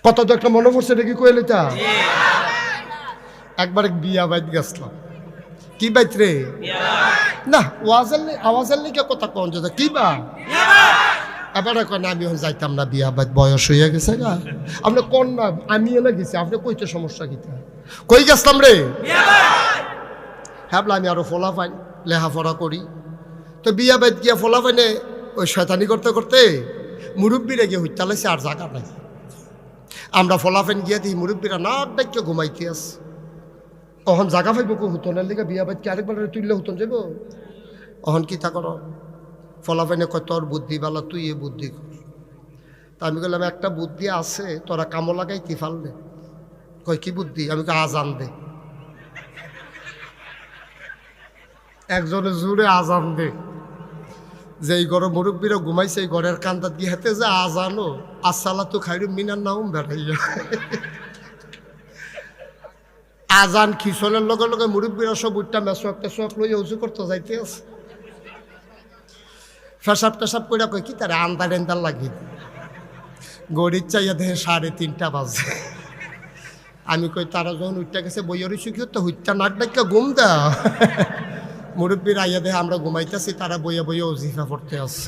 কত তো একটা মনে পড়ছে এটা কি কইলে তা একবার বিয়া বাইত গেছিলাম কি বাইত রে না আওয়াজের লিগে কথা কন যে কি বা এবার এখন আমি যাইতাম না বিয়া বাইত বয়স হয়ে গেছে গা আপনি কোন না আমি এনে গেছি আপনি কইতে সমস্যা কি কই গেছিলাম রে হ্যাঁ আমি আরো ফোলা পাই লেখাপড়া করি তো বিয়া বাইত গিয়া ফোলা পাইনে ওই শয়তানি করতে করতে মুরব্বীরা গিয়ে হইতালাইছে আর জায়গা নাই আমরা ফলাফেন গিয়া দিই মুরব্বীরা নাক ডাইকে ঘুমাইতে আস অহন জাগা পাইব কো হুতনের লিগে বিয়া বাইত কি আরেকবার তুললে হুতন যাব অহন কি তা কর ফলাফেনে কয় তোর বুদ্ধি বালা তুই এ বুদ্ধি কর তা আমি বললাম একটা বুদ্ধি আছে তোরা কামো লাগাই কি ফাললে কয় কি বুদ্ধি আমি আজান দে একজনে জোরে আজান দে যে এই ঘরে মুরব্বীরা ঘুমাইছে এই ঘরের কান্দাত গিয়ে হাতে যে আজানো আসসালা তো খাইরু মিনার নাম বেড়াইয়া আজান খিসনের লগে লগে মুরব্বীরা সব উঠটা মেসোয়াক টেসোয়াক লইয়া উঁচু করতে যাইতে আছে ফেসাব টেসাব করে কই কি তারা আন্দার এন্দার লাগি গড়ির চাইয়া দেখে 3:30 বাজে আমি কই তারা যখন উঠটা গেছে বইয়ের শিখিও তো হুইটটা নাক ডাক্কা ঘুম দা মুরব্বীর আইয়া দেখে আমরা ঘুমাইতেছি তারা বইয়া বইয়া ওজিফা পড়তে আছে